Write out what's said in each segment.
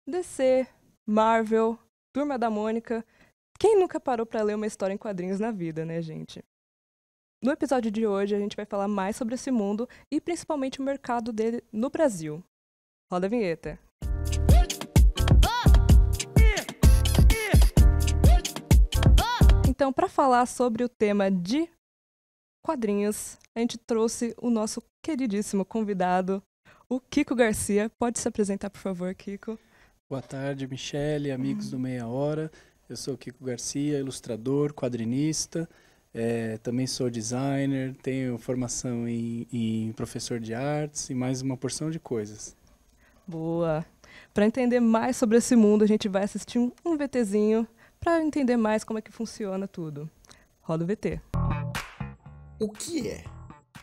DC, Marvel, Turma da Mônica. Quem nunca parou pra ler uma história em quadrinhos na vida, né, gente? No episódio de hoje, a gente vai falar mais sobre esse mundo e principalmente o mercado dele no Brasil. Roda a vinheta. Então, para falar sobre o tema de quadrinhos, a gente trouxe o nosso queridíssimo convidado, o Kiko Garcia. Pode se apresentar, por favor, Kiko? Boa tarde, Michele, amigos do Meia Hora. Eu sou o Kiko Garcia, ilustrador, quadrinista, também sou designer, tenho formação em professor de artes e mais uma porção de coisas. Boa! Para entender mais sobre esse mundo, a gente vai assistir um VTzinho para entender mais como é que funciona tudo. Roda o VT. O que é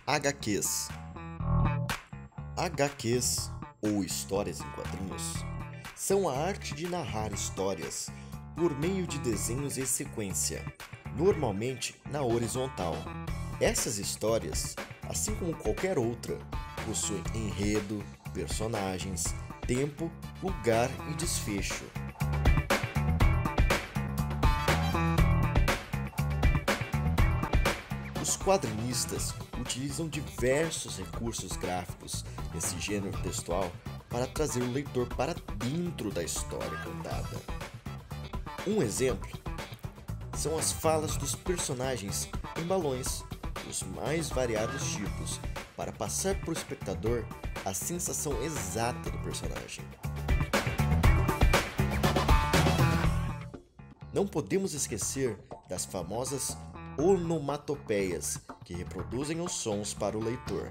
HQs? HQs, ou histórias em quadrinhos, são a arte de narrar histórias por meio de desenhos em sequência, normalmente na horizontal. Essas histórias, assim como qualquer outra, possuem enredo, personagens, tempo, lugar e desfecho. Os quadrinistas utilizam diversos recursos gráficos nesse gênero textual para trazer o leitor para dentro da história contada. Um exemplo são as falas dos personagens em balões, dos mais variados tipos, para passar para o espectador a sensação exata do personagem. Não podemos esquecer das famosas onomatopeias, que reproduzem os sons para o leitor.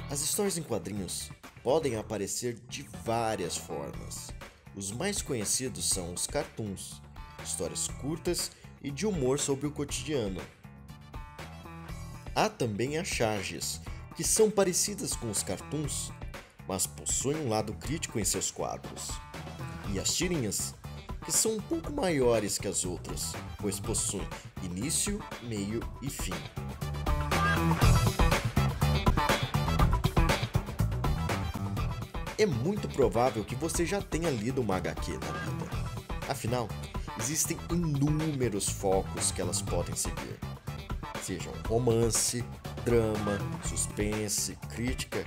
As histórias em quadrinhos podem aparecer de várias formas. Os mais conhecidos são os cartoons, histórias curtas e de humor sobre o cotidiano. Há também as charges, que são parecidas com os cartoons, mas possuem um lado crítico em seus quadros. E as tirinhas, que são um pouco maiores que as outras, pois possuem início, meio e fim. É muito provável que você já tenha lido uma HQ na vida. Afinal, existem inúmeros focos que elas podem seguir. Sejam romance, drama, suspense, crítica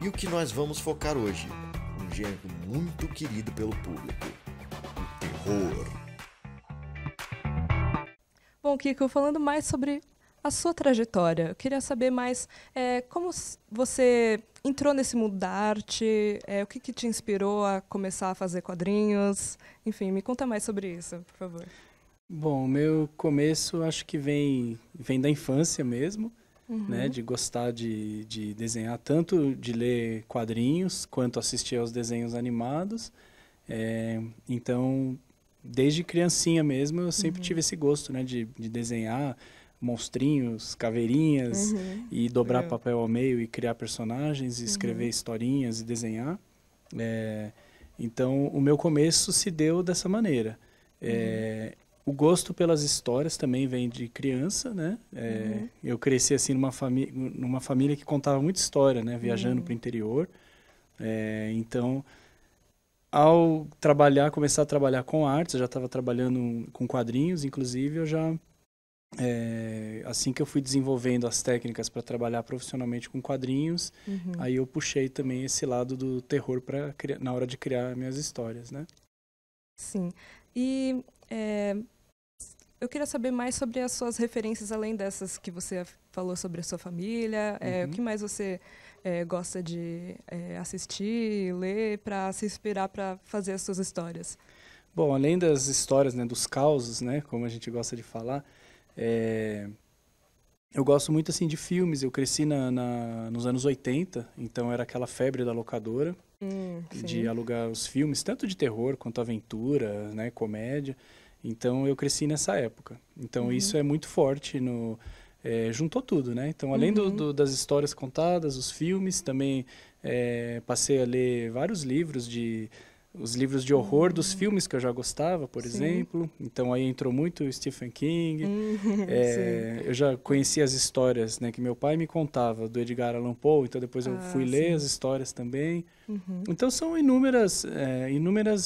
e o que nós vamos focar hoje, um gênero muito querido pelo público. Terror. Bom, Kiko, falando mais sobre a sua trajetória, eu queria saber mais como você entrou nesse mundo da arte, o que te inspirou a começar a fazer quadrinhos, enfim, me conta mais sobre isso, por favor. Bom, o meu começo acho que vem da infância mesmo, né, de gostar de desenhar, tanto de ler quadrinhos quanto assistir aos desenhos animados. Então, desde criancinha mesmo, eu sempre tive esse gosto, né, de desenhar monstrinhos, caveirinhas, e dobrar papel ao meio e criar personagens, e escrever historinhas e desenhar. Então, o meu começo se deu dessa maneira. O gosto pelas histórias também vem de criança, né? Eu cresci assim numa família que contava muita história, né? Viajando para o interior. Então, ao começar a trabalhar com artes, eu já estava trabalhando com quadrinhos, inclusive eu já assim que eu fui desenvolvendo as técnicas para trabalhar profissionalmente com quadrinhos, aí eu puxei também esse lado do terror na hora de criar minhas histórias, né? Sim. E eu queria saber mais sobre as suas referências, além dessas que você falou sobre a sua família. O que mais você gosta de assistir, ler, para se inspirar para fazer as suas histórias? Bom, além das histórias, né, dos causos, né, como a gente gosta de falar, eu gosto muito assim de filmes. Eu cresci nos anos 80, então era aquela febre da locadora, de alugar os filmes, tanto de terror quanto aventura, né, comédia. Então eu cresci nessa época. Então isso é muito forte juntou tudo, né? Então além das histórias contadas, os filmes, também passei a ler vários livros os livros de horror dos filmes que eu já gostava, por exemplo. Então aí entrou muito Stephen King. Eu já conhecia as histórias, né, que meu pai me contava do Edgar Allan Poe, então depois eu fui ler as histórias também. Então são inúmeras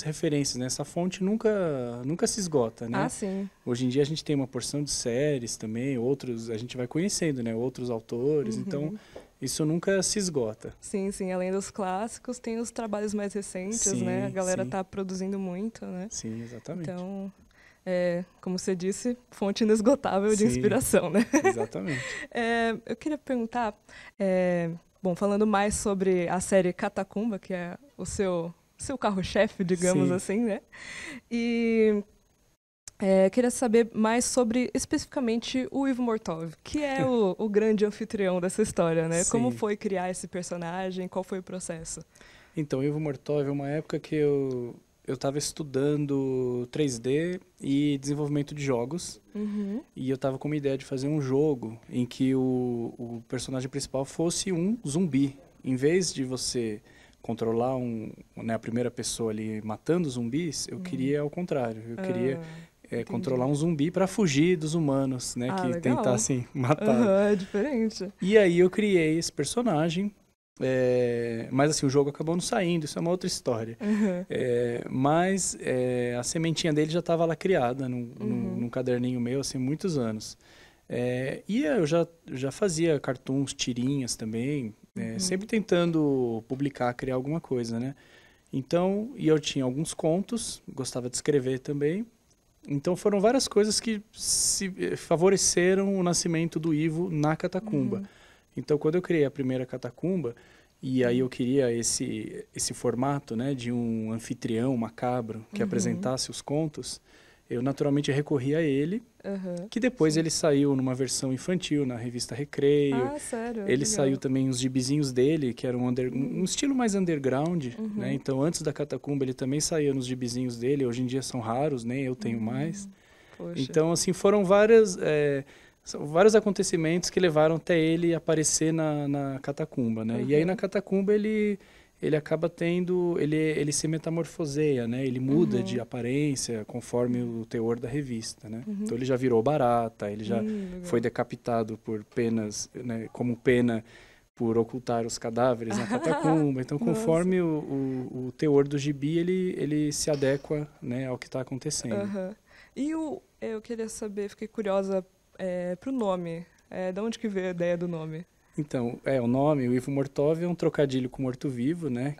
referências, né? Essa fonte nunca se esgota, né? Hoje em dia a gente tem uma porção de séries também, a gente vai conhecendo, né, outros autores, então isso nunca se esgota. Sim, além dos clássicos, tem os trabalhos mais recentes, né? A galera tá produzindo muito, né? Sim, exatamente. Então, como você disse, fonte inesgotável de inspiração, né? Exatamente. Eu queria perguntar, bom, falando mais sobre a série Catacumba, que é o seu carro-chefe, digamos assim, né? E queria saber mais sobre, especificamente, o Ivo Mortov, que é o grande anfitrião dessa história, né? Como foi criar esse personagem? Qual foi o processo? Então, Ivo Mortov é uma época que eu estava estudando 3D e desenvolvimento de jogos. E eu estava com uma ideia de fazer um jogo em que o personagem principal fosse um zumbi. Em vez de você controlar a primeira pessoa ali matando zumbis, eu queria ao contrário. Eu queria controlar um zumbi para fugir dos humanos, né, que legal. tentassem matar. É diferente. E aí eu criei esse personagem, mas assim, o jogo acabou não saindo, isso é uma outra história. Mas a sementinha dele já estava lá criada num caderninho meu, assim, muitos anos. E eu já fazia cartoons, tirinhas também, sempre tentando publicar, criar alguma coisa, né? Então, e eu tinha alguns contos, gostava de escrever também. Então foram várias coisas que favoreceram o nascimento do Ivo na Catacumba. Então quando eu criei a primeira Catacumba, e aí eu queria esse formato, né, de um anfitrião macabro que apresentasse os contos, eu naturalmente recorri a ele, que depois ele saiu numa versão infantil na revista Recreio. Sério? Ele saiu também uns gibizinhos dele, que era um estilo mais underground, né? Então antes da Catacumba ele também saía nos gibizinhos dele, hoje em dia são raros, nem eu tenho mais. Poxa. Então assim, foram vários acontecimentos que levaram até ele aparecer na Catacumba, né? E aí na Catacumba ele acaba tendo, ele se metamorfoseia, né? Ele muda de aparência conforme o teor da revista, né? Então ele já virou barata, ele já foi decapitado por penas, né? Como pena por ocultar os cadáveres na Catacumba. Então conforme o teor do gibi, ele se adequa, né, ao que está acontecendo. E eu queria saber, fiquei curiosa pro nome. De onde que veio a ideia do nome? Então, o nome, o Ivo Mortov, é um trocadilho com morto-vivo, né?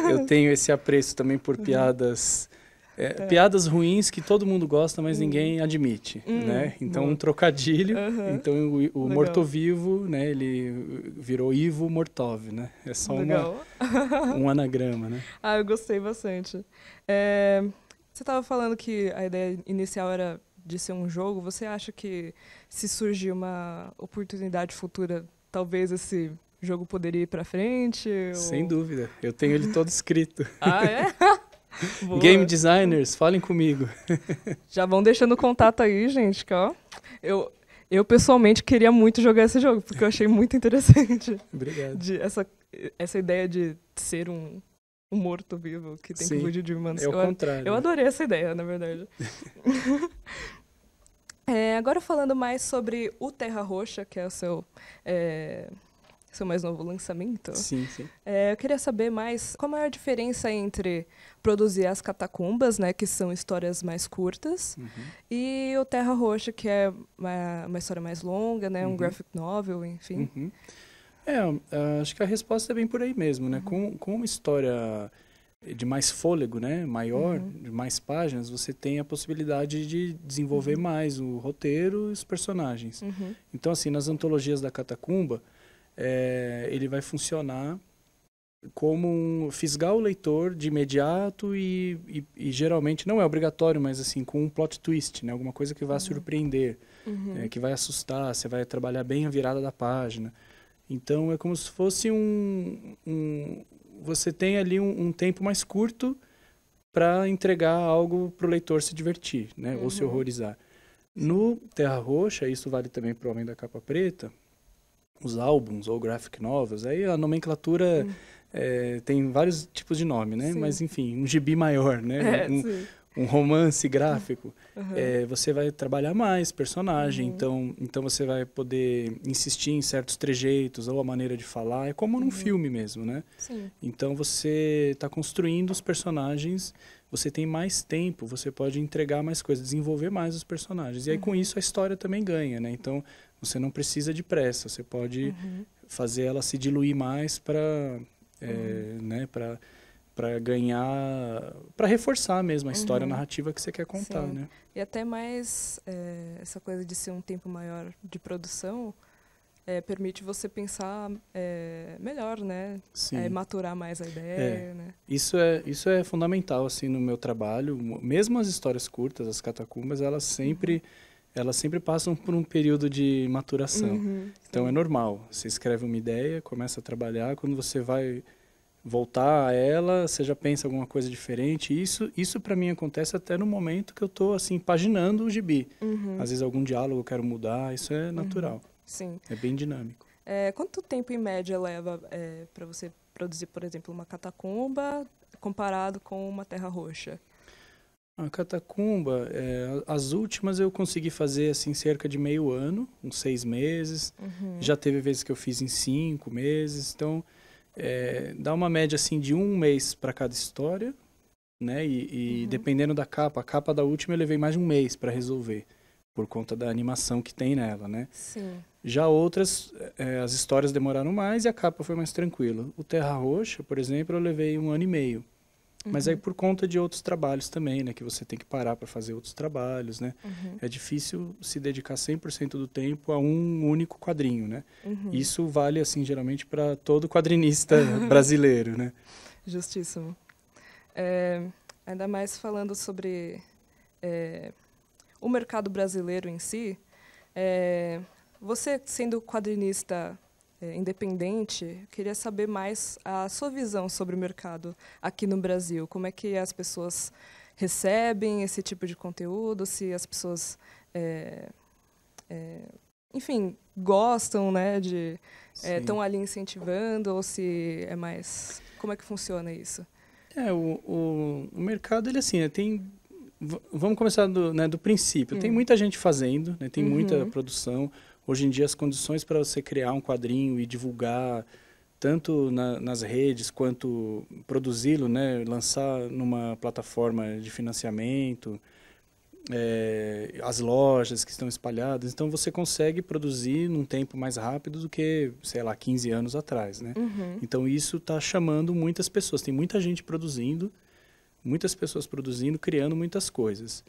Eu tenho esse apreço também por piadas piadas ruins que todo mundo gosta, mas ninguém admite, né? Então, um trocadilho. Então, o morto-vivo, né? Ele virou Ivo Mortov, né? É só um anagrama, né? Eu gostei bastante. Você estava falando que a ideia inicial era de ser um jogo. Você acha que se surgir uma oportunidade futura, talvez esse jogo poderia ir pra frente? Sem dúvida. Eu tenho ele todo escrito. Game designers, falem comigo. Já vão deixando o contato aí, gente, que ó. Eu pessoalmente queria muito jogar esse jogo, porque eu achei muito interessante. Obrigado. Essa ideia de ser um morto-vivo que tem que fugir de humanos. É o contrário. Eu adorei essa ideia, na verdade. Agora falando mais sobre o Terra Roxa, que é o seu mais novo lançamento. Sim. Eu queria saber mais qual a maior diferença entre produzir as Catacumbas, né, que são histórias mais curtas, e o Terra Roxa, que é uma história mais longa, né, um graphic novel, enfim. Acho que a resposta é bem por aí mesmo, né? Com uma história de mais fôlego, né, maior, de mais páginas, você tem a possibilidade de desenvolver mais o roteiro e os personagens. Então, assim, nas antologias da Catacumba, ele vai funcionar como fisgar o leitor de imediato e geralmente, não é obrigatório, mas assim, com um plot twist, né? Alguma coisa que vai surpreender, que vai assustar, você vai trabalhar bem a virada da página. Então, é como se fosse você tem ali um tempo mais curto para entregar algo para o leitor se divertir, né? Ou se horrorizar. No Terra Roxa, isso vale também para o Homem da Capa Preta, os álbuns ou graphic novels, aí a nomenclatura tem vários tipos de nome, né? Sim. Mas, enfim, um gibi maior, né? Um romance gráfico, você vai trabalhar mais personagem, então você vai poder insistir em certos trejeitos ou a maneira de falar, é como num filme mesmo, né? Sim. Então você está construindo os personagens, você tem mais tempo, você pode entregar mais coisas, desenvolver mais os personagens, e aí com isso a história também ganha, né? Então você não precisa de pressa, você pode fazer ela se diluir mais para, né, para ganhar, para reforçar mesmo a história narrativa que você quer contar, né? E até mais essa coisa de ser um tempo maior de produção permite você pensar melhor, né? Maturar mais a ideia, né? Isso é fundamental assim no meu trabalho. Mesmo as histórias curtas, as catacumbas, elas sempre passam por um período de maturação. Então é normal. Você escreve uma ideia, começa a trabalhar, quando você vai voltar a ela, você já pensa alguma coisa diferente. Isso para mim acontece até no momento que eu estou assim paginando o gibi. Às vezes algum diálogo eu quero mudar, isso é natural. Sim. É bem dinâmico. Quanto tempo em média leva para você produzir, por exemplo, uma catacumba comparado com uma terra roxa? A catacumba, as últimas eu consegui fazer assim cerca de meio ano, uns 6 meses. Já teve vezes que eu fiz em 5 meses, então dá uma média assim de 1 mês para cada história, né? E dependendo da capa, a capa da última eu levei mais de 1 mês para resolver, por conta da animação que tem nela, né? Sim. Já outras, as histórias demoraram mais e a capa foi mais tranquila. O Terra Roxa, por exemplo, eu levei 1 ano e meio. Mas aí por conta de outros trabalhos também, né? Que você tem que parar para fazer outros trabalhos, né? É difícil se dedicar 100% do tempo a um único quadrinho, né? Isso vale, assim, geralmente para todo quadrinista brasileiro, né? Justíssimo. Ainda mais falando sobre o mercado brasileiro em si, você sendo quadrinista independente, queria saber mais a sua visão sobre o mercado aqui no Brasil. Como é que as pessoas recebem esse tipo de conteúdo, se as pessoas, enfim, gostam, né, estão ali incentivando, ou se é mais... Como é que funciona isso? O mercado, ele assim, vamos começar do princípio. Tem muita gente fazendo, né, tem muita produção. Hoje em dia, as condições para você criar um quadrinho e divulgar, tanto nas redes, quanto produzi-lo, né, lançar numa plataforma de financiamento, as lojas que estão espalhadas. Então, você consegue produzir num tempo mais rápido do que, sei lá, 15 anos atrás, né? Então, isso está chamando muitas pessoas. Tem muita gente produzindo, muitas pessoas produzindo, criando muitas coisas.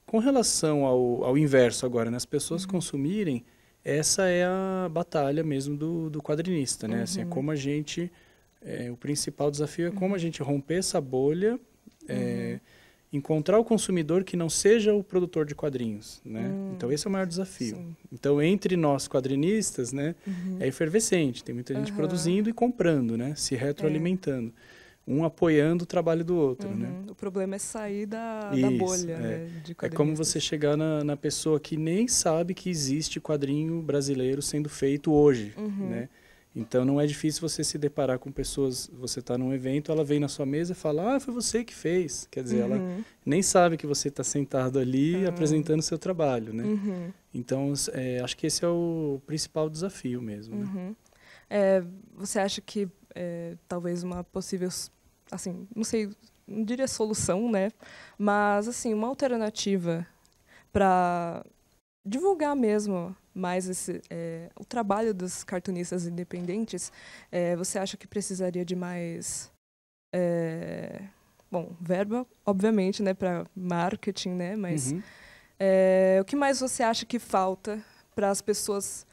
Com relação ao inverso agora, né? As pessoas consumirem, essa é a batalha mesmo do quadrinista, né? Assim, é como a gente... o principal desafio é como a gente romper essa bolha, encontrar o consumidor que não seja o produtor de quadrinhos, né? Então, esse é o maior desafio. Sim. Então, entre nós quadrinistas, né? É efervescente. Tem muita gente produzindo e comprando, né? Se retroalimentando. Um apoiando o trabalho do outro, né? O problema é sair da bolha, né, de quadrinistas. É como você chegar na pessoa que nem sabe que existe quadrinho brasileiro sendo feito hoje, né? Então, não é difícil você se deparar com pessoas... Você está num evento, ela vem na sua mesa e fala, foi você que fez. Quer dizer, ela nem sabe que você está sentado ali apresentando o seu trabalho, né? Então, acho que esse é o principal desafio mesmo, né? Você acha que talvez uma possível... assim, não sei, não diria solução, né? Mas, assim, uma alternativa para divulgar mesmo mais o trabalho dos cartunistas independentes, você acha que precisaria de mais, verba, obviamente, né, para marketing, né? Mas o que mais você acha que falta para as pessoas,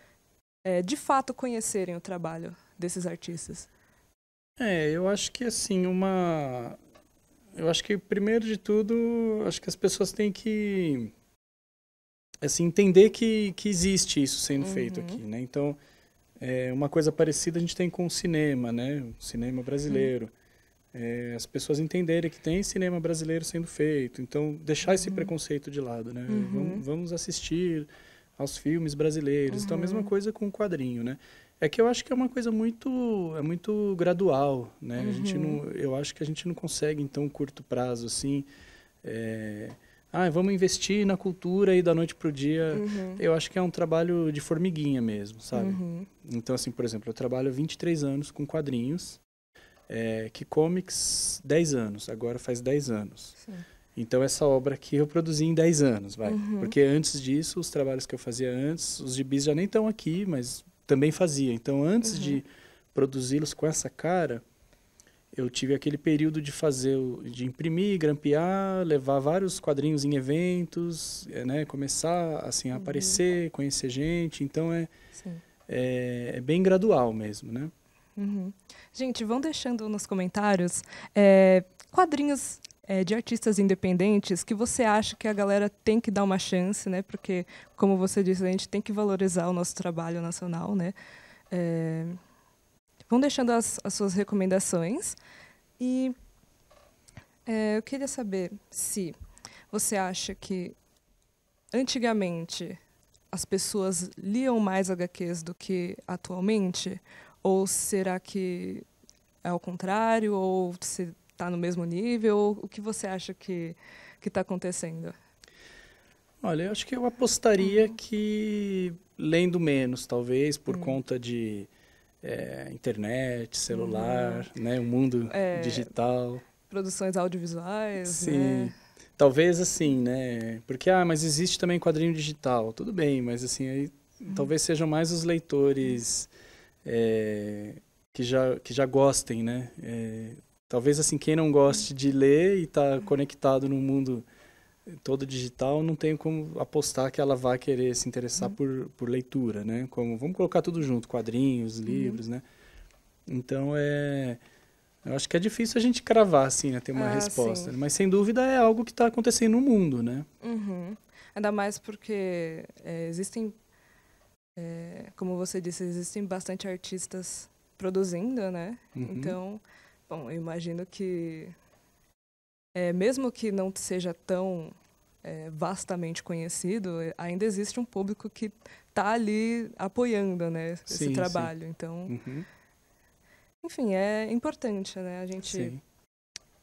de fato, conhecerem o trabalho desses artistas? Eu acho que assim, eu acho que primeiro de tudo, acho que as pessoas têm que assim, entender que existe isso sendo feito aqui, né? Então, uma coisa parecida a gente tem com o cinema, né? O cinema brasileiro. As pessoas entenderem que tem cinema brasileiro sendo feito. Então, deixar esse preconceito de lado, né? Vamos assistir aos filmes brasileiros. Então, a mesma coisa com o quadrinho, né? É que eu acho que é uma coisa muito gradual, né? A gente não, eu acho que a gente não consegue, em tão curto prazo, assim, vamos investir na cultura e da noite pro dia. Eu acho que é um trabalho de formiguinha mesmo, sabe? Então, assim, por exemplo, eu trabalho há 23 anos com quadrinhos, que comics 10 anos, agora faz 10 anos. Sim. Então, essa obra aqui eu produzi em 10 anos, vai. Porque antes disso, os trabalhos que eu fazia antes, os gibis já nem estão aqui, mas também fazia. Então, antes de produzi-los com essa cara, eu tive aquele período de de imprimir, grampear, levar vários quadrinhos em eventos, né? Começar assim, a aparecer, conhecer gente. Então, é bem gradual mesmo, né? Gente, vão deixando nos comentários quadrinhos de artistas independentes que você acha que a galera tem que dar uma chance, né? Porque, como você disse, a gente tem que valorizar o nosso trabalho nacional, né? Vão deixando as suas recomendações. E eu queria saber se você acha que, antigamente, as pessoas liam mais HQs do que atualmente? Ou será que é ao contrário? Ou se está no mesmo nível? O que você acha que está acontecendo? Olha, eu acho que eu apostaria que lendo menos, talvez, por conta de internet, celular, né, o mundo digital. Produções audiovisuais, Sim. né? Talvez assim, né? Porque, mas existe também quadrinho digital. Tudo bem, mas assim, aí talvez sejam mais os leitores que já gostem, né? Talvez assim, quem não goste de ler e está conectado no mundo todo digital, não tem como apostar que ela vai querer se interessar por leitura, né? Vamos colocar tudo junto, quadrinhos, livros, né? Então, eu acho que é difícil a gente cravar, assim, né? Ter uma resposta. Né? Mas, sem dúvida, é algo que está acontecendo no mundo, né? Ainda mais porque existem, como você disse, existem bastante artistas produzindo, né? Então, bom, eu imagino que mesmo que não seja tão vastamente conhecido, ainda existe um público que está ali apoiando, né, esse trabalho. Sim. Então, enfim, é importante, né, a gente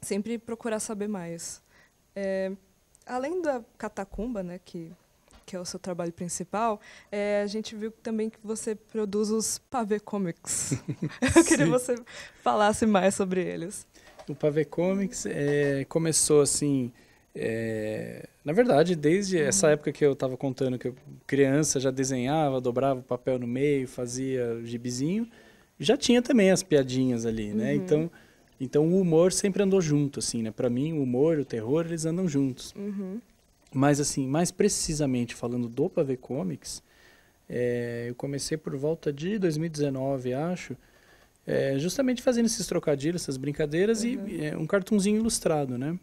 sempre procurar saber mais. Além da Catacumba, né, que é o seu trabalho principal, a gente viu também que você produz os Pavê Comics. Eu queria que você falasse mais sobre eles. O Pavê Comics começou assim, na verdade, desde essa época que eu estava contando que eu, criança, já desenhava, dobrava o papel no meio, fazia gibizinho, já tinha também as piadinhas ali, né? Então o humor sempre andou junto, assim, né? Para mim, o humor e o terror, eles andam juntos. Mas assim, mais precisamente falando do Pavê Comics, eu comecei por volta de 2019, acho, justamente fazendo esses trocadilhos, essas brincadeiras e um cartunzinho ilustrado, né?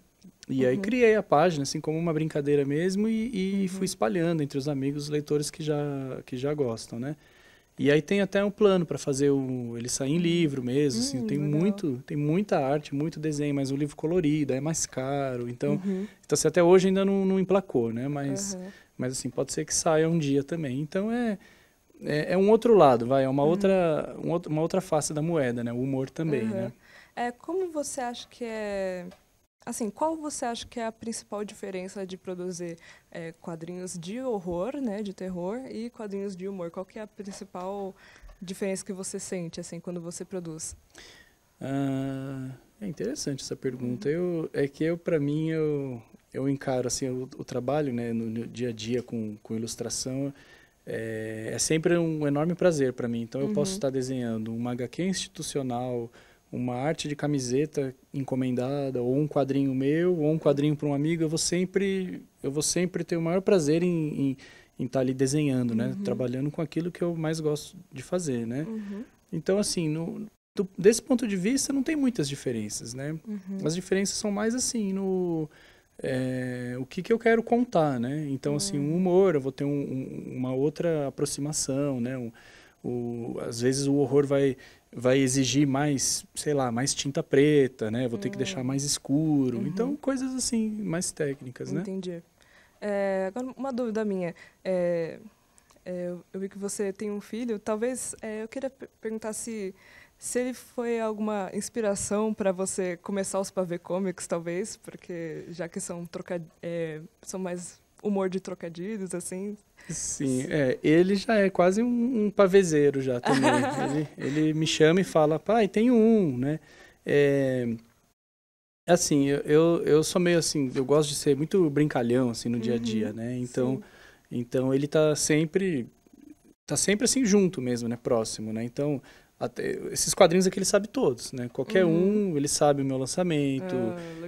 E aí criei a página, assim, como uma brincadeira mesmo e fui espalhando entre os amigos, os leitores que já gostam, né? E aí tem até um plano para fazer ele sair em livro mesmo, assim, tem muita arte, muito desenho, mas um livro colorido, é mais caro, então assim, até hoje ainda não emplacou, né? Mas assim, pode ser que saia um dia também. Então é um outro lado, é uma outra face da moeda, né? O humor também, né? Como você acha que assim, qual você acha que é a principal diferença de produzir quadrinhos de horror, né, de terror, e quadrinhos de humor? Qual que é a principal diferença que você sente, assim, quando você produz? É interessante essa pergunta. Para mim, eu encaro assim, o trabalho, né, no dia a dia com ilustração, é sempre um enorme prazer para mim. Então, eu posso estar desenhando uma HQ institucional, uma arte de camiseta encomendada, ou um quadrinho meu, ou um quadrinho para um amigo, eu vou sempre ter o maior prazer em estar ali desenhando, né? Trabalhando com aquilo que eu mais gosto de fazer, né? Então, assim, desse ponto de vista, não tem muitas diferenças, né? As diferenças são mais, assim, o que eu quero contar, né? Então, assim, um humor, eu vou ter uma outra aproximação, né? Às vezes o horror vai exigir mais, sei lá, mais tinta preta, né? Vou ter que deixar mais escuro. Então, coisas assim, mais técnicas, né? Entendi. Agora, uma dúvida minha. eu vi que você tem um filho. Talvez eu queria perguntar se ele foi alguma inspiração para você começar os pavê comics, talvez, porque já que são mais humor de trocadilhos, assim. Sim, ele já é quase um pavezeiro já também. ele me chama e fala, pai, tem um, né? Assim, eu sou meio assim, eu gosto de ser muito brincalhão, assim, no dia a dia, né? Então ele tá sempre assim junto mesmo, né? Próximo, né? Então, esses quadrinhos aqui ele sabe todos, né? Qualquer um, ele sabe o meu lançamento.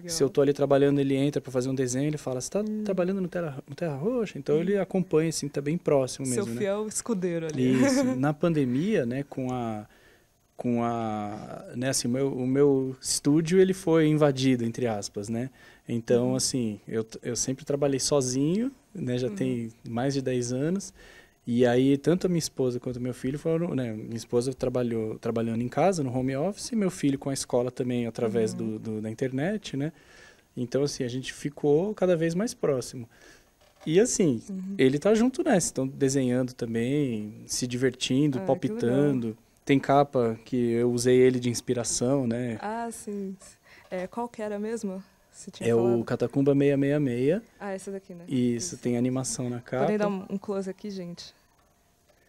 Se eu tô ali trabalhando, ele entra para fazer um desenho, ele fala, você tá trabalhando no Terra Roxa? Então ele acompanha, assim, tá bem próximo mesmo, Seu fiel escudeiro ali. Isso. Na pandemia, né, né, assim, o meu estúdio, ele foi invadido, entre aspas, né? Então, assim, eu sempre trabalhei sozinho, né? Já tem mais de 10 anos. E aí, tanto a minha esposa quanto o meu filho foram, né? Minha esposa trabalhando em casa, no home office, e meu filho com a escola também, através da internet, né? Então, assim, a gente ficou cada vez mais próximo. E, assim, ele tá junto nessa, estão desenhando também, se divertindo, palpitando. Tem capa que eu usei ele de inspiração, né? Ah, sim. Qual que era mesmo? O Catacumba 666. Ah, essa daqui, né? Isso, tem animação na capa. Podem dar um close aqui, gente?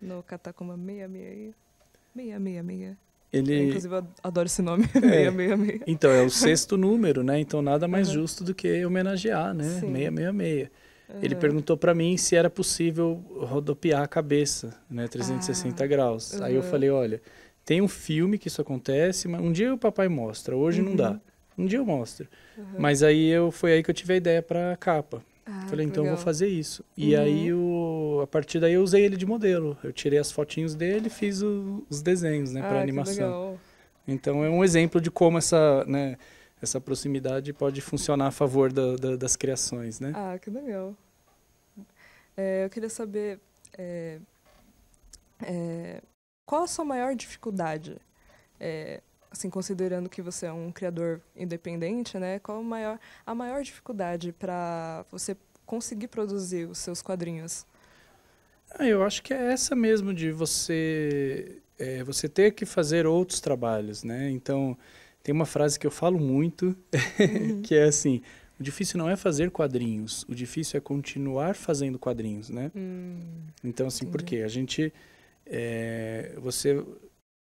No Catacumba 666. Inclusive, eu adoro esse nome, 666. Então, é o 6º número, né? Então, nada mais justo do que homenagear, né? Sim. 666. Ele perguntou para mim se era possível rodopiar a cabeça, né? 360 graus. Aí eu falei, olha, tem um filme que isso acontece, mas um dia o papai mostra, hoje não dá. Um dia eu mostro. Mas aí foi aí que eu tive a ideia para a capa. Falei, então eu vou fazer isso. E aí, a partir daí, eu usei ele de modelo. Eu tirei as fotinhos dele e fiz os desenhos, né, para animação. Legal. Então é um exemplo de como essa proximidade pode funcionar a favor das criações, né? Ah, que legal. Eu queria saber qual a sua maior dificuldade? Assim, considerando que você é um criador independente, né? Qual a maior dificuldade para você conseguir produzir os seus quadrinhos? Eu acho que é essa mesmo, de você ter que fazer outros trabalhos, né? Então, tem uma frase que eu falo muito, que é assim, o difícil não é fazer quadrinhos, o difícil é continuar fazendo quadrinhos, né? Então, assim, por quê? A gente... você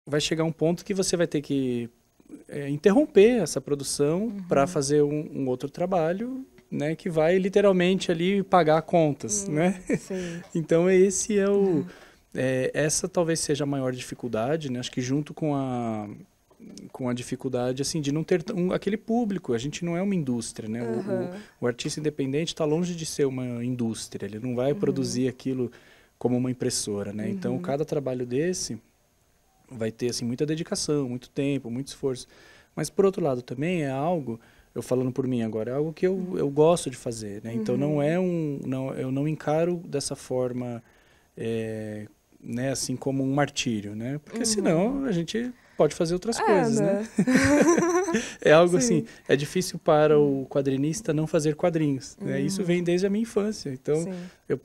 vai chegar um ponto que você vai ter que interromper essa produção para fazer um outro trabalho, né, que vai literalmente ali pagar contas, né? Sim. Então esse essa talvez seja a maior dificuldade, né? Acho que junto com a dificuldade, assim, de não ter aquele público. A gente não é uma indústria, né? O artista independente está longe de ser uma indústria. Ele não vai produzir aquilo como uma impressora, né? Então cada trabalho desse vai ter, assim, muita dedicação, muito tempo, muito esforço. Mas, por outro lado, também é algo, eu falando por mim agora, é algo que eu gosto de fazer, né? Então, eu não encaro dessa forma, né, assim, como um martírio, né? Porque senão a gente pode fazer outras coisas, né? É algo assim, é difícil para o quadrinista não fazer quadrinhos, né? Isso vem desde a minha infância. Então,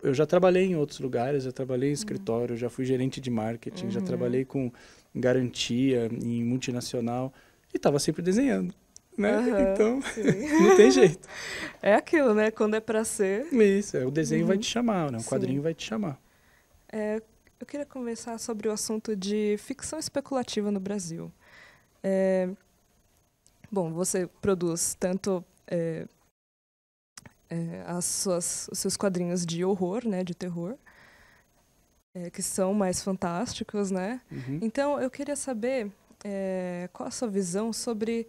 eu já trabalhei em outros lugares, já trabalhei em escritório, já fui gerente de marketing, já trabalhei com garantia em multinacional e estava sempre desenhando, né? Então, não tem jeito. É aquilo, né? Quando é para ser... Isso, o desenho vai te chamar, né? O quadrinho vai te chamar. Eu queria conversar sobre o assunto de ficção especulativa no Brasil. Bom, você produz tanto os seus quadrinhos de horror, né, de terror, que são mais fantásticos, né? Então, eu queria saber qual a sua visão sobre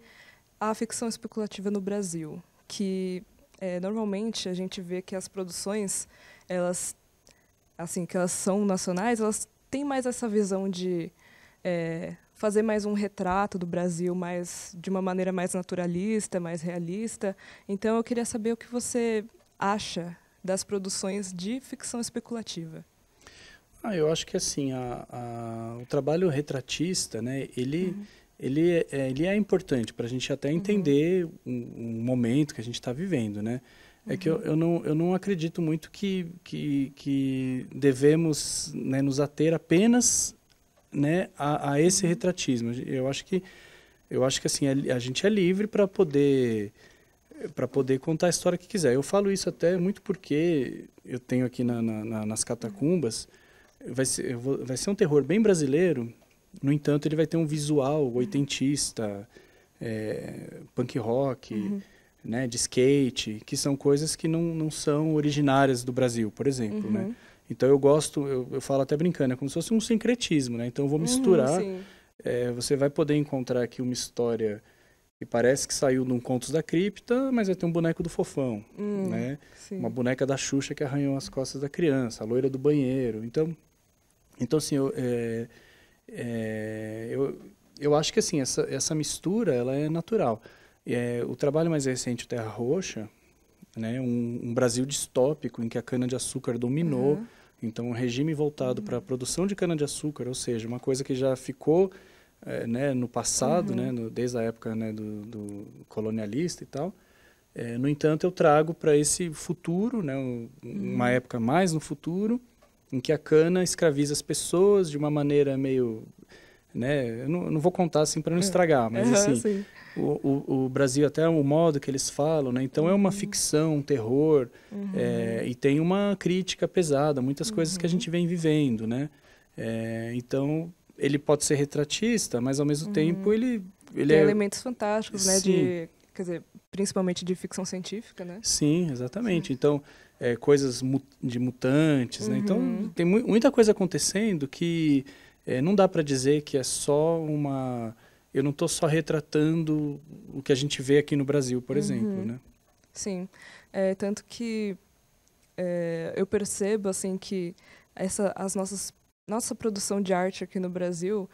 a ficção especulativa no Brasil, que normalmente a gente vê que as produções, elas são nacionais, elas têm mais essa visão de fazer mais um retrato do Brasil, de uma maneira mais naturalista, mais realista. Então, eu queria saber o que você acha das produções de ficção especulativa. Eu acho que assim, o trabalho retratista, né, ele é importante para a gente até entender o momento que a gente está vivendo, né? É que eu não acredito muito que devemos, né, nos ater apenas, né, a esse retratismo. Eu acho que assim, a gente é livre para poder contar a história que quiser. Eu falo isso até muito porque eu tenho aqui nas catacumbas, vai ser um terror bem brasileiro, no entanto ele vai ter um visual oitentista, punk rock, né, de skate, que são coisas que não são originárias do Brasil, por exemplo, né? Então eu falo até brincando, é como se fosse um sincretismo, né? Então eu vou misturar, você vai poder encontrar aqui uma história que parece que saiu de um Contos da Cripta, mas vai ter um boneco do Fofão, né? Sim. Uma boneca da Xuxa que arranhou as costas da criança, a loira do banheiro. Então assim, eu acho que assim, essa mistura, ela é natural. O trabalho mais recente, o Terra Roxa, né, um Brasil distópico em que a cana-de-açúcar dominou, então um regime voltado para a produção de cana-de-açúcar, ou seja, uma coisa que já ficou né, no passado, né, desde a época, né, do colonialista e tal. No entanto, eu trago para esse futuro, né, uma época mais no futuro, em que a cana escraviza as pessoas de uma maneira meio... Né, eu não vou contar assim para não estragar, mas assim, o Brasil, até o modo que eles falam, né, então é uma ficção, um terror, e tem uma crítica pesada, muitas coisas que a gente vem vivendo, né? Então, ele pode ser retratista, mas ao mesmo tempo ele tem elementos fantásticos, né? Sim. Quer dizer, principalmente de ficção científica, né? Sim, exatamente. Então, coisas de mutantes, né? Então, tem muita coisa acontecendo que não dá para dizer que é só uma... Eu não estou só retratando o que a gente vê aqui no Brasil, por exemplo, né? Sim. Tanto que eu percebo, assim, que nossa produção de arte aqui no Brasil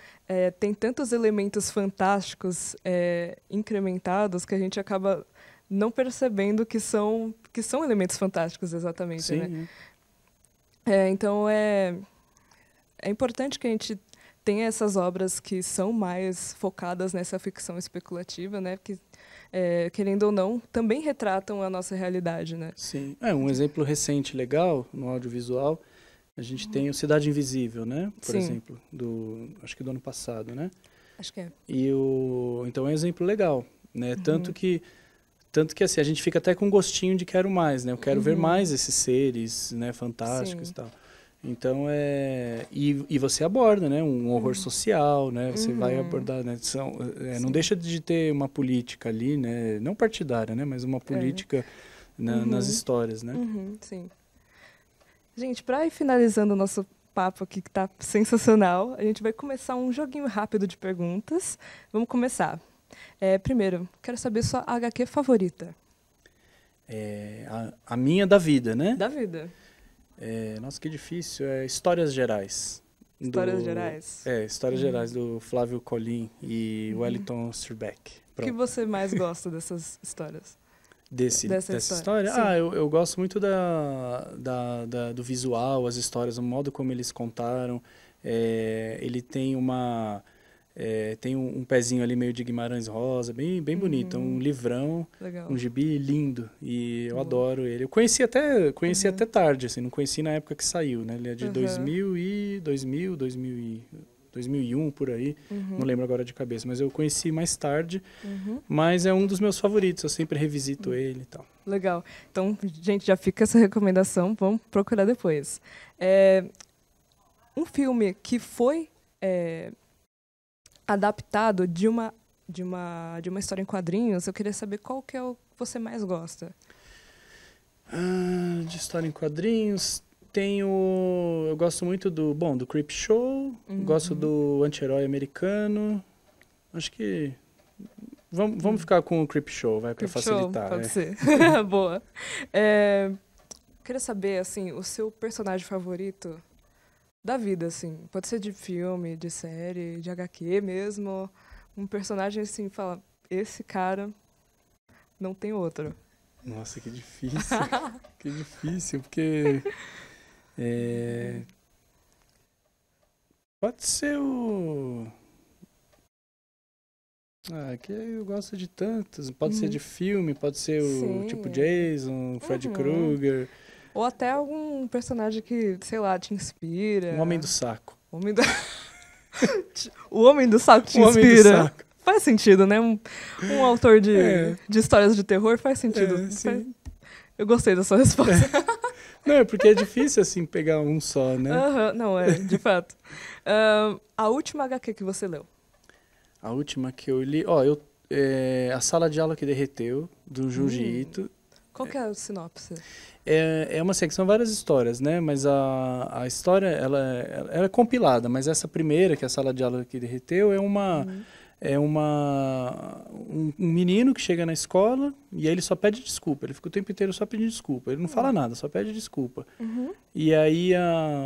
tem tantos elementos fantásticos incrementados que a gente acaba não percebendo que são elementos fantásticos, exatamente, Sim, né? Então, é importante que a gente tenha essas obras que são mais focadas nessa ficção especulativa, né? Que, querendo ou não, também retratam a nossa realidade, né? Sim. Um exemplo recente legal no audiovisual, a gente tem o Cidade Invisível, né? Por exemplo, acho que do ano passado, né? Acho que é. Então é um exemplo legal, né? Tanto que assim, a gente fica até com gostinho de quero mais, né? Eu quero ver mais esses seres, né, fantásticos e tal. Então e você aborda, né, um horror social, né? Você vai abordar, né? Não deixa de ter uma política ali, né? Não partidária, né? Mas uma política nas histórias, né? Sim. Gente, para ir finalizando o nosso papo aqui, que tá sensacional, a gente vai começar um joguinho rápido de perguntas. Vamos começar. Primeiro, quero saber sua HQ favorita. A minha da vida, né? Da vida. Nossa, que difícil. Histórias Gerais. Histórias Gerais. Histórias Gerais, do Flávio Colin e Wellington Sirbeck. O que você mais gosta dessas histórias? Dessa história? Eu gosto muito do visual, as histórias, o modo como eles contaram. Ele tem tem um pezinho ali meio de Guimarães Rosa, bem bonito, um livrão, Legal. um gibi lindo, e eu adoro ele. Eu conheci até tarde, assim, não conheci na época que saiu, né? Ele é de 2001, por aí, não lembro agora de cabeça, mas eu conheci mais tarde, mas é um dos meus favoritos, eu sempre revisito ele e tal. Legal. Então, gente, já fica essa recomendação, vamos procurar depois. Um filme que foi adaptado de uma história em quadrinhos, eu queria saber qual que é o que você mais gosta. De história em quadrinhos, eu gosto muito do Creepshow, gosto do Anti-Herói Americano, acho que vamos ficar com o Creepshow, vai, para facilitar. Pode ser. Boa. Queria saber, assim, o seu personagem favorito da vida, assim. Pode ser de filme, de série, de HQ mesmo. Um personagem, assim, fala, esse cara não tem outro. Nossa, que difícil. Que difícil, porque... Pode ser Que eu gosto de tantos. Pode ser de filme, pode ser o tipo Jason, Freddy Krueger. Ou até algum personagem que, sei lá, te inspira. Um Homem do Saco. O Homem do Saco te inspira. Homem do Saco. Faz sentido, né? Um autor de histórias de terror faz sentido. Eu gostei da sua resposta. Não, é porque é difícil, assim, pegar um só, né? Não, de fato. A última HQ que você leu? A última que eu li... A Sala de Aula que Derreteu, do Junji Ito. Qual que é a sinopse? É uma secção, várias histórias, né? Mas a história, ela é compilada, mas essa primeira, que é a Sala de Aula que Derreteu, um menino que chega na escola e aí ele só pede desculpa. Ele fica o tempo inteiro só pedindo desculpa. Ele não fala nada, só pede desculpa. E aí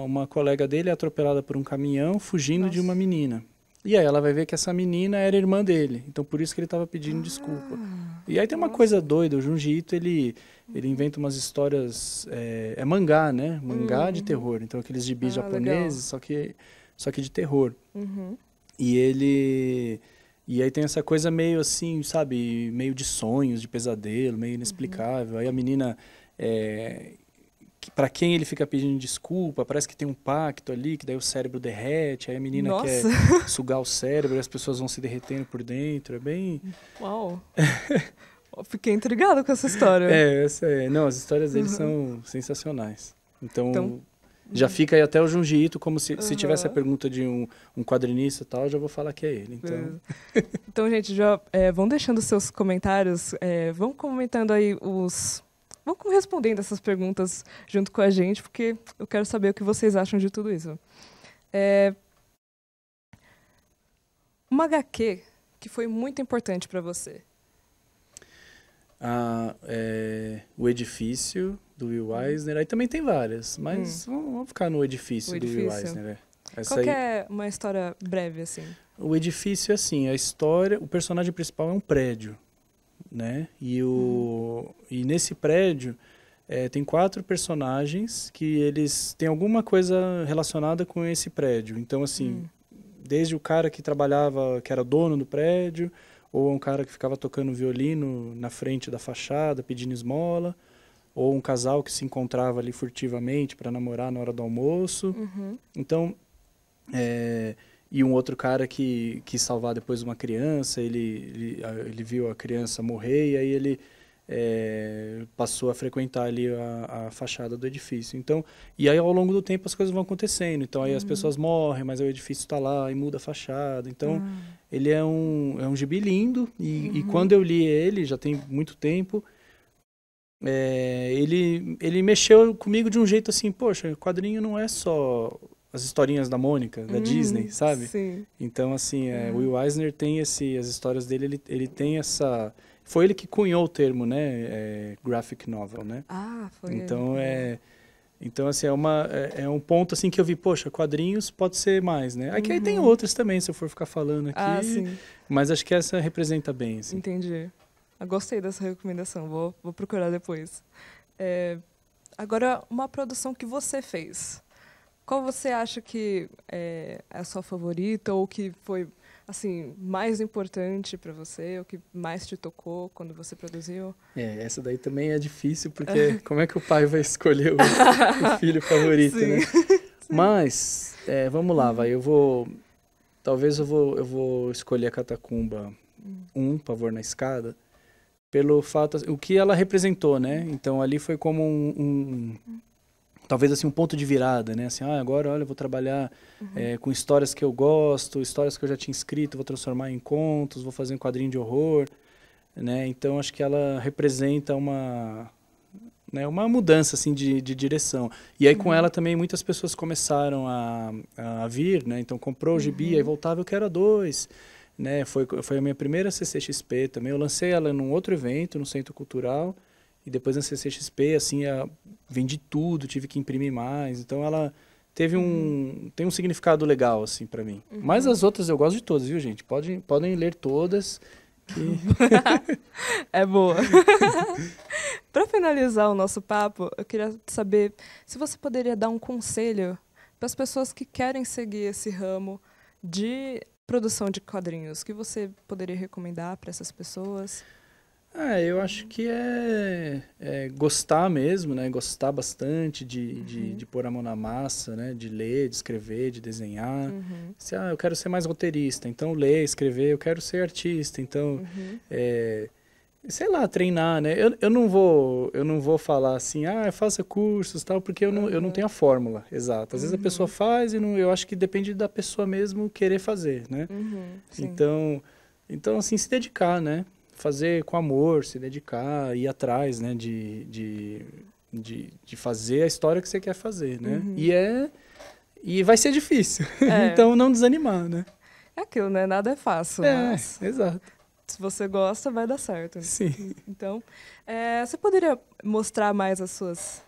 uma colega dele é atropelada por um caminhão fugindo de uma menina. E aí ela vai ver que essa menina era irmã dele. Então por isso que ele estava pedindo desculpa. E aí tem uma coisa doida. O Junji Ito, ele inventa umas histórias... É mangá, né? Mangá de terror. Então aqueles gibis japoneses, só que de terror. E aí tem essa coisa meio assim, sabe? Meio de sonhos, de pesadelo, meio inexplicável. Aí a menina... para quem ele fica pedindo desculpa, parece que tem um pacto ali, que daí o cérebro derrete, aí a menina quer sugar o cérebro e as pessoas vão se derretendo por dentro, é bem... Uau! Fiquei intrigado com essa história. Não, as histórias dele são sensacionais. Então já fica aí até o Junji Ito, como se tivesse a pergunta de um quadrinista e tal, eu já vou falar que é ele. Então, gente, já vão deixando seus comentários, vão comentando aí vão respondendo essas perguntas junto com a gente, porque eu quero saber o que vocês acham de tudo isso. Uma HQ que foi muito importante para você. O Edifício, do Will Eisner. Aí também tem várias, mas vamos ficar no Edifício, do Will Eisner. Qual que é uma história breve, assim? O Edifício, assim, a história... O personagem principal é um prédio, né? E nesse prédio tem 4 personagens que eles têm alguma coisa relacionada com esse prédio. Então, assim, desde o cara que trabalhava, que era dono do prédio, ou um cara que ficava tocando violino na frente da fachada, pedindo esmola, ou um casal que se encontrava ali furtivamente para namorar na hora do almoço. Então, e um outro cara que quis salvar depois uma criança, ele viu a criança morrer e aí ele passou a frequentar ali a fachada do edifício. Então, e aí ao longo do tempo as coisas vão acontecendo. Então aí as pessoas morrem, mas o edifício está lá e muda a fachada. Então ele é um gibi lindo e quando eu li ele, já tem muito tempo, ele mexeu comigo de um jeito assim, poxa, o quadrinho não é só as historinhas da Mônica, da Disney, sabe? Sim. Então, assim, o Will Eisner tem as histórias dele, ele tem essa... Foi ele que cunhou o termo, né? Graphic novel, né? Foi então, ele. Então, assim, é um ponto, assim, que eu vi, poxa, quadrinhos pode ser mais, né? Aqui aí tem outros também, se eu for ficar falando aqui. Sim. Mas acho que essa representa bem, assim. Entendi. Eu gostei dessa recomendação, vou procurar depois. Agora, uma produção que você fez. Qual você acha que é a sua favorita ou que foi assim mais importante para você, o que mais te tocou quando você produziu? Essa daí também é difícil, porque como é que o pai vai escolher o filho favorito, né? Mas, vamos lá, talvez eu vou escolher a Catacumba 1, Pavor na Escada, pelo fato, o que ela representou, né? Então ali foi como talvez assim um ponto de virada, né? Assim, agora, olha, eu vou trabalhar com histórias que eu gosto, histórias que eu já tinha escrito, vou transformar em contos, vou fazer um quadrinho de horror, né? Então acho que ela representa uma mudança assim de direção. E aí com ela também muitas pessoas começaram a vir, né? Então comprou o gibi, aí voltava, eu quero a 2, né? Foi a minha primeira CCXP também. Eu lancei ela num outro evento, no Centro Cultural. E depois na CCXP, assim, vendi tudo, tive que imprimir mais. Então ela teve tem um significado legal, assim, para mim. Mas as outras eu gosto de todas, viu, gente? Podem ler todas. Que... É boa. Para finalizar o nosso papo, eu queria saber se você poderia dar um conselho para as pessoas que querem seguir esse ramo de produção de quadrinhos, o que você poderia recomendar para essas pessoas? Eu acho que é gostar mesmo, né? Gostar bastante de pôr a mão na massa, né? De ler, de escrever, de desenhar. Se, eu quero ser mais roteirista, então ler, escrever, eu quero ser artista, então, sei lá, treinar, né? Eu não vou falar assim, faça cursos, tal, porque eu não tenho a fórmula exata. Às vezes a pessoa faz e eu acho que depende da pessoa mesmo querer fazer, né? Então, assim, se dedicar, né? Fazer com amor, se dedicar, ir atrás, né, de fazer a história que você quer fazer, né? E vai ser difícil, então não desanimar, né? É aquilo, né? Nada é fácil, mas exato. Se você gosta, vai dar certo. Sim. Então, você poderia mostrar mais as suas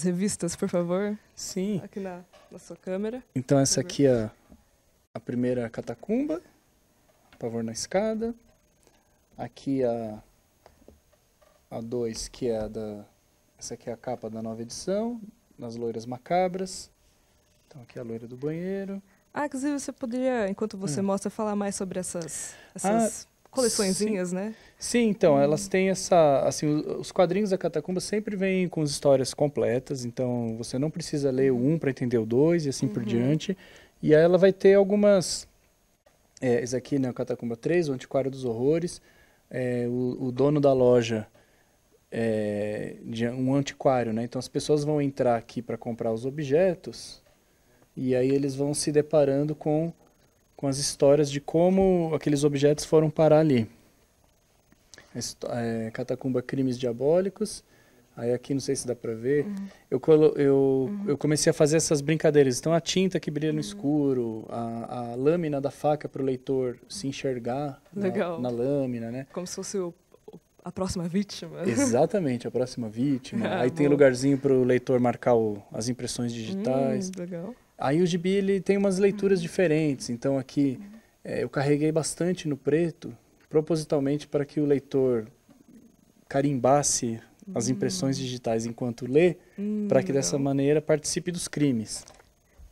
revistas, por favor? Sim. Aqui na sua câmera. Então essa aqui é a primeira Catacumba, Pavor na Escada. Aqui a 2, que é essa aqui é a capa da nova edição, Nas Loiras Macabras. Então aqui é a loira do banheiro. Inclusive você poderia, enquanto você mostra, falar mais sobre essas coleçõezinhas, né? Sim, então, elas têm assim, os quadrinhos da Catacumba sempre vêm com as histórias completas, então você não precisa ler o 1 para entender o 2 e assim por diante. E aí ela vai ter algumas, esse aqui, né, o Catacumba 3, o Antiquário dos Horrores. O dono da loja de um antiquário, né? Então as pessoas vão entrar aqui para comprar os objetos e aí eles vão se deparando com as histórias de como aqueles objetos foram parar ali. Catacumba Crimes Diabólicos. Aí aqui não sei se dá para ver. Eu comecei a fazer essas brincadeiras. Então a tinta que brilha no escuro, a lâmina da faca para o leitor se enxergar na lâmina, né? Como se fosse a próxima vítima. Exatamente, a próxima vítima. Aí tem lugarzinho para o leitor marcar as impressões digitais. Legal. Aí o gibi ele tem umas leituras diferentes. Então aqui eu carreguei bastante no preto, propositalmente para que o leitor carimbasse as impressões digitais enquanto lê, para que dessa maneira participe dos crimes.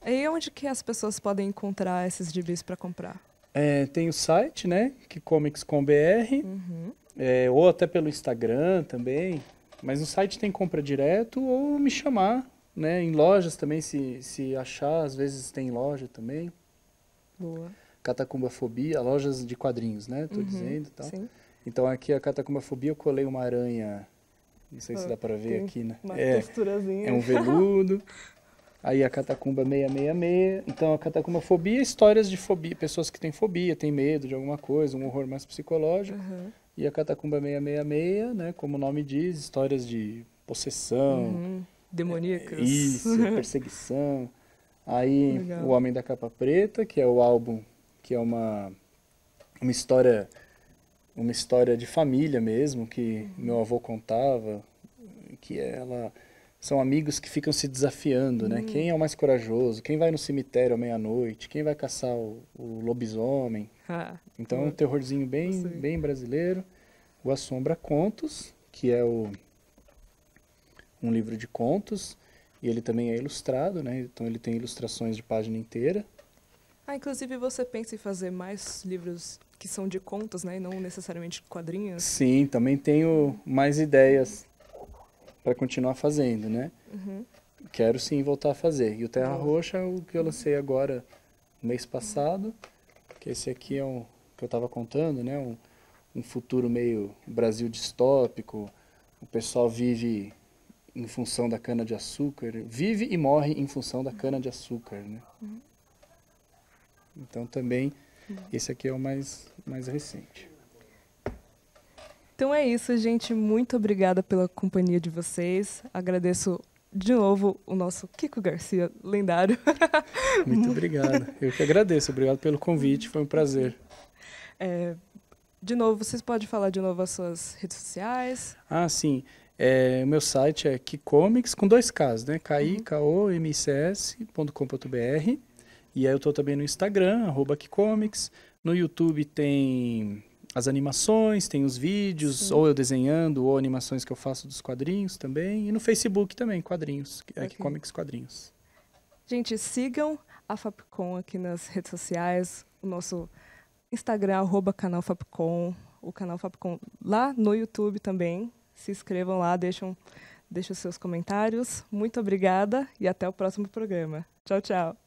E onde que as pessoas podem encontrar esses gibis para comprar? Tem o site, né, Kikomics.com.br, ou até pelo Instagram também, mas no site tem compra direto ou me chamar, né, em lojas também, se achar, às vezes tem loja também. Boa. Catacumbafobia, lojas de quadrinhos, né, tô dizendo. Tal. Sim. Então aqui a Catacumbafobia eu colei uma aranha. Não sei se dá para ver aqui, né? Uma texturazinha. É um veludo. Aí a Catacumba 666. Então a Catacumbafobia, histórias de fobia, pessoas que têm fobia, têm medo de alguma coisa, um horror mais psicológico. E a Catacumba 666, né, como o nome diz, histórias de possessão, demoníacas. Isso, perseguição. Aí Legal. O Homem da Capa Preta, que é o álbum, que é uma história de família mesmo, que meu avô contava, que são amigos que ficam se desafiando, né? Quem é o mais corajoso? Quem vai no cemitério à meia-noite? Quem vai caçar o lobisomem? Então é um terrorzinho bem brasileiro. O Assombra Contos, que é um livro de contos, e ele também é ilustrado, né? Então ele tem ilustrações de página inteira. Inclusive você pensa em fazer mais livros que são de contos, né? E não necessariamente quadrinhos? Sim, também tenho mais ideias para continuar fazendo, né? Quero sim voltar a fazer. E o Terra Roxa, o que eu lancei agora, no mês passado, que esse aqui é que eu estava contando, né? Um futuro meio Brasil distópico. O pessoal vive em função da cana-de-açúcar. Vive e morre em função da cana-de-açúcar, né? Então também, esse aqui é o mais recente. Então é isso, gente. Muito obrigada pela companhia de vocês. Agradeço de novo o nosso Kiko Garcia, lendário. Muito obrigado. Eu que agradeço. Obrigado pelo convite. Foi um prazer. De novo, vocês podem falar de novo as suas redes sociais? Sim. O meu site é Kikomics, com 2 Ks, né? KIKOMICS.com.br. E aí eu estou também no Instagram, @Kikomics. No YouTube tem as animações, tem os vídeos, ou eu desenhando, ou animações que eu faço dos quadrinhos também. E no Facebook também, quadrinhos, Kikomics Quadrinhos. Gente, sigam a Fapcom aqui nas redes sociais. O nosso Instagram, @canal Fapcom, o canal Fapcom lá no YouTube também. Se inscrevam lá, deixem os seus comentários. Muito obrigada e até o próximo programa. Tchau, tchau.